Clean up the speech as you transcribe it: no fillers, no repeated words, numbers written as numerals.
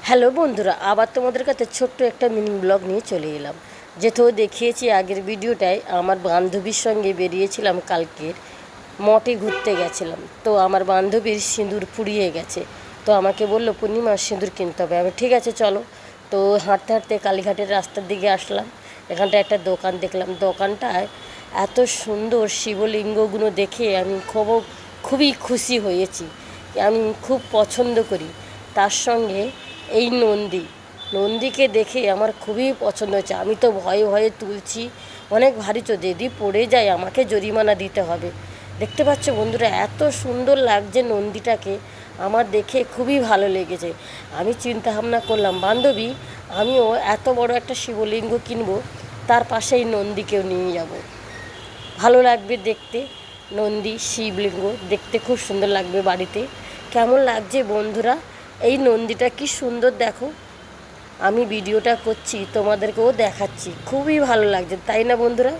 Hello বন্ধুরা, আবার তোমাদের কাছে ছোট্ট একটা মিনি ব্লগ নিয়ে চলে এলাম। যেহেতু দেখিয়েছি আগের ভিডিওটায়, আমার বান্ধবীর সঙ্গে বেরিয়েছিলাম কালকের মঠে ঘুরতে গেছিলাম। তো আমার বান্ধবীর সিঁদুর ফুরিয়ে গেছে, তো আমাকে বললো পূর্ণিমা সিঁদুর কিনতে হবে। আমি ঠিক আছে চলো। তো হাঁটতে হাঁটতে কালীঘাটের রাস্তার দিকে আসলাম। এখানটা একটা দোকান দেখলাম, দোকানটায় এত সুন্দর শিবলিঙ্গগুলো দেখে আমি খুবই খুশি হয়েছি। আমি খুব পছন্দ করি। তার সঙ্গে এই নন্দীকে দেখে আমার খুবই পছন্দ হয়েছে। আমি তো ভয়ে ভয়ে তুলছি, অনেক ভারী, তো যদি পড়ে যায় আমাকে জরিমানা দিতে হবে। দেখতে পাচ্ছ বন্ধুরা, এত সুন্দর লাগছে নন্দীটাকে, আমার দেখে খুবই ভালো লেগেছে। আমি চিন্তা ভাবনা করলাম, বান্ধবী আমিও এত বড় একটা শিবলিঙ্গ কিনবো, তার পাশে এই নন্দীকেও নিয়ে যাব, ভালো লাগবে দেখতে। নন্দী শিবলিঙ্গ দেখতে খুব সুন্দর লাগবে বাড়িতে। কেমন লাগছে বন্ধুরা, এই নন্দীটা কি সুন্দর দেখো। আমি ভিডিওটা করছি, তোমাদেরকেও দেখাচ্ছি, খুবই ভালো লাগছে, তাই না বন্ধুরা?